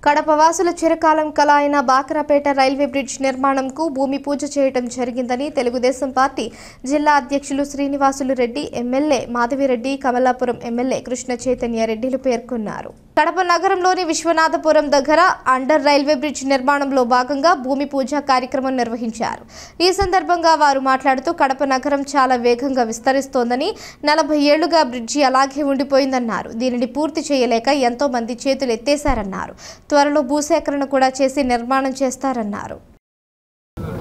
కడప వాసుల చిరకాలం కల అయిన బాక్రాపేట రైల్వే బ్రిడ్జ్ నిర్మాణంకు భూమి పూజ చేయడం జరిగిందని తెలుగుదేశం పార్టీ జిల్లా అధ్యక్షులు శ్రీనివాసులు రెడ్డి, ఎమ్మెల్యే మాధవిరెడ్డి, కమలాపురం ఎమ్మెల్యే కృష్ణ చైతన్య రెడ్డిలు పేర్కొన్నారు. కడప నగరంలోని విశ్వనాథపురం దగ్గర అండర్ రైల్వే బ్రిడ్జ్ నిర్మాణంలో భాగంగా భూమి పూజ కార్యక్రమం నిర్వహించారు. ఈ సందర్భంగా వారు మాట్లాడుతూ కడప నగరం చాలా వేగంగా విస్తరిస్తోందని, 40 ఏళ్లుగా బ్రిడ్జి అలాగే ఉండిపోయిందన్నారు. దీనిని పూర్తి చేయలేక ఎంతో మంది చేతులు ఎత్తేశారన్నారు. త్వరలో భూసేకరణ కూడా చేసి నిర్మాణం చేస్తారన్నారు.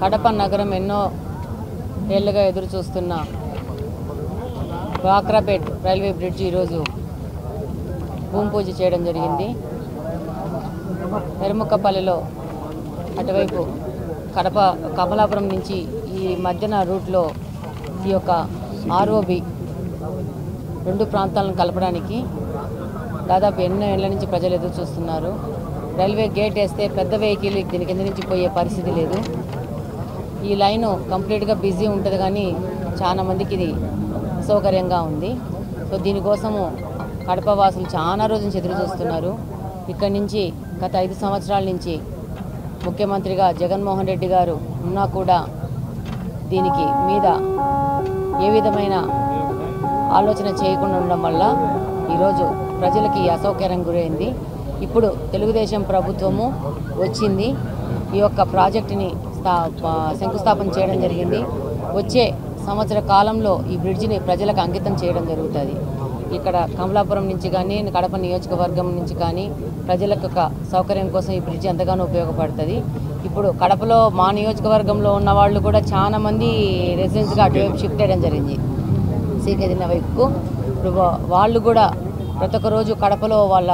కడప నగరం ఎన్నో ఏళ్లుగా ఎదురు చూస్తున్న బాక్రాపేట్ రైల్వే బ్రిడ్జి ఈరోజు భూమి పూజ చేయడం జరిగింది. ఎరుముక్కపల్లిలో అటువైపు కడప కమలాపురం నుంచి ఈ మధ్యన రూట్లో ఈ యొక్క ఆర్ఓబి 2 ప్రాంతాలను కలపడానికి దాదాపు ఎన్నో ఏళ్ల నుంచి ప్రజలు ఎదురు చూస్తున్నారు. రైల్వే గేట్ వేస్తే పెద్ద వెహికల్ దీని కింద నుంచి పోయే పరిస్థితి లేదు. ఈ లైను కంప్లీట్గా బిజీ ఉంటుంది, కానీ చాలా మందికి ఇది సౌకర్యంగా ఉంది. సో దీనికోసము కడప వాసులు చాలా రోజు నుంచి ఎదురు చూస్తున్నారు. ఇక్కడి నుంచి గత 5 సంవత్సరాల నుంచి ముఖ్యమంత్రిగా జగన్మోహన్ రెడ్డి గారు ఉన్నా కూడా దీనికి మీద ఏ విధమైన ఆలోచన చేయకుండా ఉండడం వల్ల ఈరోజు ప్రజలకి అసౌకర్యం గురైంది. ఇప్పుడు తెలుగుదేశం ప్రభుత్వము వచ్చింది, ఈ యొక్క ప్రాజెక్టుని శంకుస్థాపన చేయడం జరిగింది. వచ్చే సంవత్సర కాలంలో ఈ బ్రిడ్జిని ప్రజలకు అంకితం చేయడం జరుగుతుంది. ఇక్కడ కమలాపురం నుంచి కానీ కడప నియోజకవర్గం నుంచి కానీ ప్రజలకు ఒక సౌకర్యం కోసం ఈ బ్రిడ్జి ఎంతగానో ఉపయోగపడుతుంది. ఇప్పుడు కడపలో మా నియోజకవర్గంలో ఉన్న వాళ్ళు కూడా చాలా మంది రెసిడెన్స్గా అటువైపు షిఫ్ట్ అయ్యడం జరిగింది, సీకేదిన వైపుకు. ఇప్పుడు వాళ్ళు కూడా ప్రతి ఒక్క రోజు కడపలో వాళ్ళ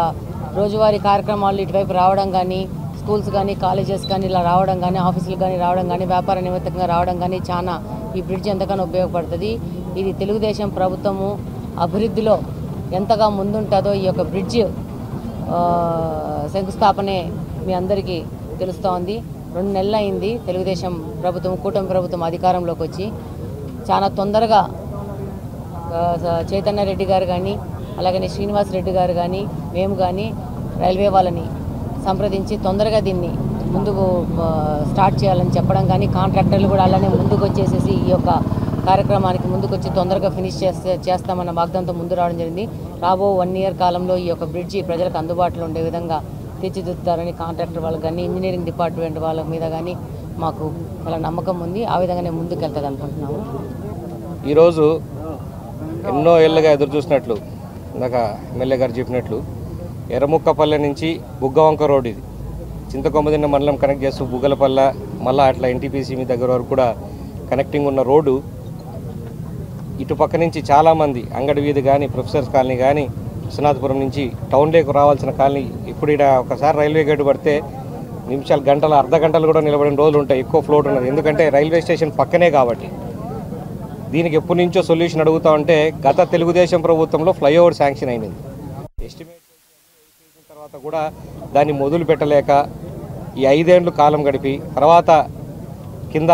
రోజువారీ కార్యక్రమాలు ఇటువైపు రావడం కానీ, స్కూల్స్ కానీ కాలేజెస్ కానీ ఇలా రావడం కానీ, ఆఫీసులు కానీ రావడం కానీ, వ్యాపార నిమిత్తంగా రావడం కానీ చాలా ఈ బ్రిడ్జ్ ఎంతగానో ఉపయోగపడుతుంది. ఇది తెలుగుదేశం ప్రభుత్వము అభివృద్ధిలో ఎంతగా ముందుంటుందో ఈ యొక్క బ్రిడ్జ్ శంకుస్థాపనే మీ అందరికీ తెలుస్తోంది. 2 నెలలు అయింది తెలుగుదేశం ప్రభుత్వం, కూటమి ప్రభుత్వం అధికారంలోకి వచ్చి. చాలా తొందరగా చైతన్య రెడ్డి గారు కానీ, అలాగనే శ్రీనివాస్ రెడ్డి గారు కానీ, మేము కానీ రైల్వే వాళ్ళని సంప్రదించి తొందరగా దీన్ని ముందుకు స్టార్ట్ చేయాలని చెప్పడం కానీ, కాంట్రాక్టర్లు కూడా అలానే ముందుకు వచ్చేసేసి ఈ యొక్క కార్యక్రమానికి ముందుకు వచ్చి తొందరగా ఫినిష్ చేస్తామన్న వాగ్దానంతో ముందు రావడం జరిగింది. రాబో 1 ఇయర్ కాలంలో ఈ యొక్క బ్రిడ్జి ప్రజలకు అందుబాటులో ఉండే విధంగా తీర్చిదిద్దుతారని కాంట్రాక్టర్ వాళ్ళకి కానీ, ఇంజనీరింగ్ డిపార్ట్మెంట్ వాళ్ళ మీద కానీ మాకు చాలా నమ్మకం ఉంది. ఆ విధంగానే ముందుకు వెళ్తుంది అనుకుంటున్నాము. ఈరోజు ఎన్నో ఏళ్ళుగా ఎదురు చూసినట్లు ఇందాక ఎమ్మెల్యే గారు చెప్పినట్లు ఎర్రముక్కపల్లె నుంచి బుగ్గవంక రోడ్, ఇది చింతకొమ్మదిన్న మండలం కనెక్ట్ చేస్తూ బుగ్గలపల్లె మళ్ళీ అట్లా ఎన్టీపీసీ మీ దగ్గర వరకు కూడా కనెక్టింగ్ ఉన్న రోడ్డు. ఇటుపక్క నుంచి చాలామంది అంగడి వీధి కానీ, ప్రొఫెసర్స్ కాలనీ కానీ, విశ్వనాథపురం నుంచి టౌన్లోకి రావాల్సిన కాలనీ ఇప్పుడు ఇక్కడ ఒకసారి రైల్వే గేటు పడితే నిమిషాలు, గంటలు, అర్ధ గంటలు కూడా నిలబడిన రోజులు ఉంటాయి. ఎక్కువ ఫ్లోట్ ఉన్నది, ఎందుకంటే రైల్వే స్టేషన్ పక్కనే కాబట్టి. దీనికి ఎప్పటి నుంచో సొల్యూషన్ అడుగుతా ఉంటే గత తెలుగుదేశం ప్రభుత్వంలో ఫ్లైఓవర్ శాంక్షన్ అయినది. ఎస్టిమేట్ చేసిన తర్వాత కూడా దాన్ని మొదలు పెట్టలేక ఈ 5 ఏళ్ళు కాలం గడిపి తర్వాత కింద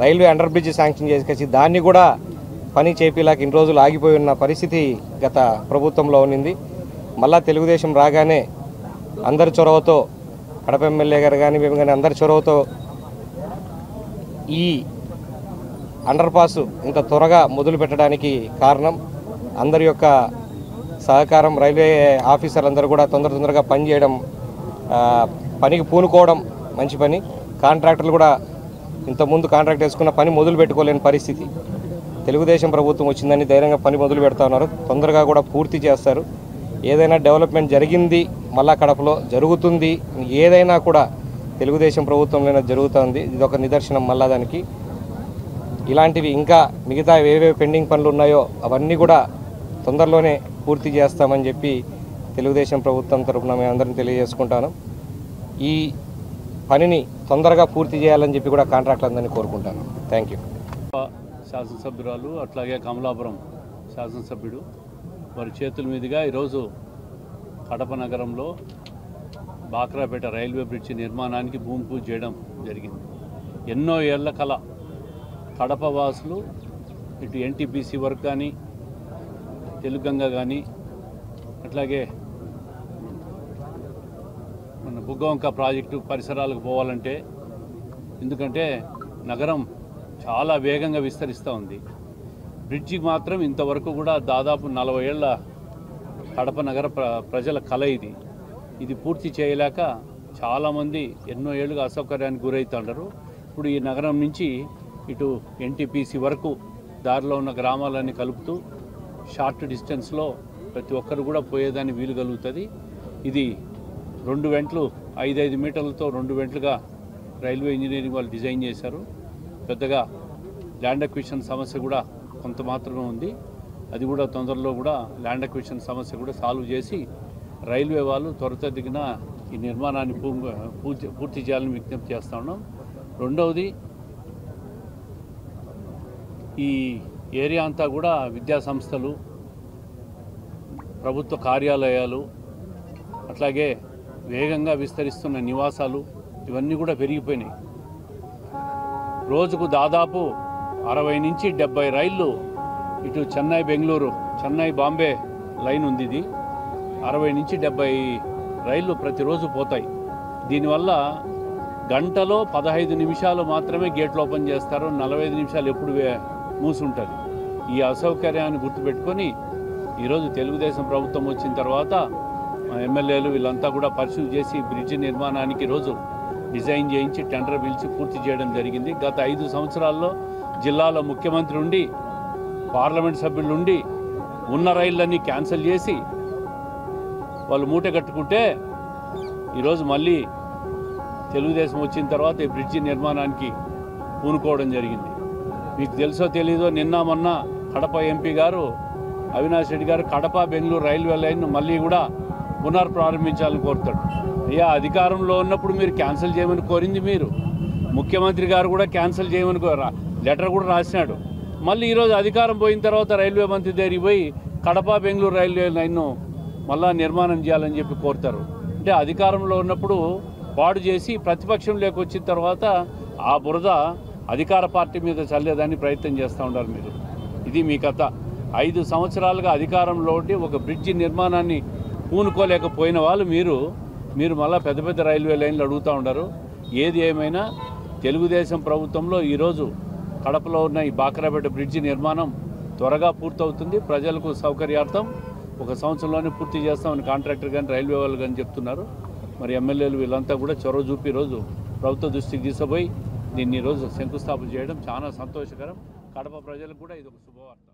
రైల్వే అండర్ బ్రిడ్జ్ శాంక్షన్ చేసుకొచ్చి దాన్ని కూడా పని చేపిలాక ఇన్ని రోజులు ఆగిపోయి ఉన్న పరిస్థితి గత ప్రభుత్వంలో ఉన్నింది. మళ్ళా తెలుగుదేశం రాగానే అందరి చొరవతో, కడప ఎమ్మెల్యే గారు కానీ మేము కానీ అందరి చొరవతో ఈ అండర్ పాస్ ఇంత త్వరగా మొదలు పెట్టడానికి కారణం అందరి యొక్క సహకారం. రైల్వే ఆఫీసర్లందరూ కూడా తొందరగా పని చేయడం, పనికి పూనుకోవడం మంచి పని. కాంట్రాక్టర్లు కూడా ఇంతకుముందు కాంట్రాక్ట్ వేసుకున్న పని మొదలు పెట్టుకోలేని పరిస్థితి. తెలుగుదేశం ప్రభుత్వం వచ్చిందని ధైర్యంగా పని మొదలు పెడతా ఉన్నారు. తొందరగా కూడా పూర్తి చేస్తారు. ఏదైనా డెవలప్మెంట్ జరిగింది మళ్ళా కడపలో జరుగుతుంది, ఏదైనా కూడా తెలుగుదేశం ప్రభుత్వంలోనే జరుగుతుంది. ఇది ఒక నిదర్శనం. మళ్ళా దానికి ఇలాంటివి ఇంకా మిగతా ఏవేవి పెండింగ్ పనులు ఉన్నాయో అవన్నీ కూడా తొందరలోనే పూర్తి చేస్తామని చెప్పి తెలుగుదేశం ప్రభుత్వం తరఫున మేము అందరం తెలియజేసుకుంటాను. ఈ పనిని తొందరగా పూర్తి చేయాలని చెప్పి కూడా కాంట్రాక్టర్లందరినీ కోరుకుంటాను. Thank you. శాసనసభ్యురాలు అట్లాగే కమలాపురం శాసనసభ్యుడు వారి చేతుల మీదుగా ఈరోజు కడప నగరంలో బాక్రాపేట రైల్వే బ్రిడ్జి నిర్మాణానికి భూమి పూజ చేయడం జరిగింది. ఎన్నో ఏళ్ల కల కడప వాసులు ఇటు ఎన్టీపీసీ వర్క్ కానీ, తెలుగంగ కానీ, అట్లాగే మన బుగ్గవంక ప్రాజెక్టు పరిసరాలకు పోవాలంటే, ఎందుకంటే నగరం చాలా వేగంగా విస్తరిస్తూ ఉంది. బ్రిడ్జికి మాత్రం ఇంతవరకు కూడా దాదాపు 40 ఏళ్ల కడప నగర ప్రజల కళ ఇది పూర్తి చేయలేక చాలామంది ఎన్నో ఏళ్ళుగా అసౌకర్యానికి గురవుతుంటారు. ఇప్పుడు ఈ నగరం నుంచి ఇటు ఎన్టీపీసీ వరకు దారిలో ఉన్న గ్రామాలన్నీ కలుపుతూ షార్ట్ డిస్టెన్స్లో ప్రతి ఒక్కరు కూడా పోయేదాన్ని వీలు కలుగుతుంది. ఇది 2 వెంట్లు 5 మీటర్లతో 2 వెంట్లుగా రైల్వే ఇంజనీరింగ్ వాళ్ళు డిజైన్ చేశారు. పెద్దగా ల్యాండ్ అక్విజిషన్ సమస్య కూడా కొంత మాత్రమే ఉంది. అది కూడా తొందరలో కూడా ల్యాండ్ అక్విజిషన్ సమస్య కూడా సాల్వ్ చేసి రైల్వే వాళ్ళు త్వరితగతిన ఈ నిర్మాణాన్ని పూర్తి చేయాలని విజ్ఞప్తి చేస్తూ ఉన్నాం. రెండవది, ఈ ఏరియా అంతా కూడా విద్యా సంస్థలు, ప్రభుత్వ కార్యాలయాలు, అట్లాగే వేగంగా విస్తరిస్తున్న నివాసాలు ఇవన్నీ కూడా పెరిగిపోయినాయి. రోజుకు దాదాపు 60 నుంచి 70 రైళ్ళు ఇటు చెన్నై బెంగళూరు, చెన్నై బాంబే లైన్ ఉంది. ఇది 60 నుంచి 70 రైళ్ళు ప్రతిరోజు పోతాయి. దీనివల్ల గంటలో 15 నిమిషాలు మాత్రమే గేట్లు ఓపెన్ చేస్తారు, 45 నిమిషాలు ఎప్పుడు మూసుంటుంది. ఈ అసౌకర్యాన్ని గుర్తుపెట్టుకొని ఈరోజు తెలుగుదేశం ప్రభుత్వం వచ్చిన తర్వాత ఎమ్మెల్యేలు వీళ్ళంతా కూడా పరిశీలన చేసి బ్రిడ్జి నిర్మాణానికి ఈరోజు డిజైన్ చేయించి టెండర్ పిలిచి పూర్తి చేయడం జరిగింది. గత 5 సంవత్సరాల్లో జిల్లాలో ముఖ్యమంత్రి ఉండి, పార్లమెంట్ సభ్యులు ఉండి ఉన్న రైళ్ళన్నీ క్యాన్సిల్ చేసి వాళ్ళు మూట కట్టుకుంటే ఈరోజు మళ్ళీ తెలుగుదేశం వచ్చిన తర్వాత ఈ బ్రిడ్జి నిర్మాణానికి పూనుకోవడం జరిగింది. మీకు తెలుసో తెలీదో, నిన్న మొన్న కడప ఎంపీ గారు అవినాష్ రెడ్డి గారు కడప బెంగళూరు రైల్వే లైన్ను మళ్ళీ కూడా పునర్ప్రారంభించాలని కోరుతాడు. అయ్యా, అధికారంలో ఉన్నప్పుడు మీరు క్యాన్సిల్ చేయమని కోరింది మీరు. ముఖ్యమంత్రి గారు కూడా క్యాన్సిల్ చేయమని లెటర్ కూడా రాసినాడు. మళ్ళీ ఈరోజు అధికారం పోయిన తర్వాత రైల్వే మంత్రి దగ్గరికి పోయి కడప బెంగళూరు రైల్వే లైన్ను మళ్ళా నిర్మాణం చేయాలని చెప్పి కోరుతారు. అంటే అధికారంలో ఉన్నప్పుడు పాడు చేసి ప్రతిపక్షం లేకొచ్చిన తర్వాత ఆ బురద అధికార పార్టీ మీద చల్లేదాన్ని ప్రయత్నం చేస్తూ ఉన్నారు మీరు. ఇది మీ కథ. 5 సంవత్సరాలుగా అధికారంలో ఉండి ఒక బ్రిడ్జి నిర్మాణాన్ని పూనుకోలేకపోయిన వాళ్ళు మీరు మళ్ళీ పెద్ద పెద్ద రైల్వే లైన్లు అడుగుతూ ఉన్నారు. ఏది ఏమైనా తెలుగుదేశం ప్రభుత్వంలో ఈరోజు కడపలో ఉన్న ఈ బాక్రాపేట బ్రిడ్జి నిర్మాణం త్వరగా పూర్తవుతుంది. ప్రజలకు సౌకర్యార్థం 1 సంవత్సరంలోనే పూర్తి చేస్తామని కాంట్రాక్టర్ కానీ రైల్వే వాళ్ళు కానీ చెప్తున్నారు. మరి ఎమ్మెల్యేలు వీళ్ళంతా కూడా చొరవ చూపి ఈరోజు ప్రభుత్వ దృష్టికి తీసుకుపోయి దీన్ని ఈరోజు శంకుస్థాపన చేయడం చాలా సంతోషకరం. కడప ప్రజలకు కూడా ఇది ఒక శుభవార్త.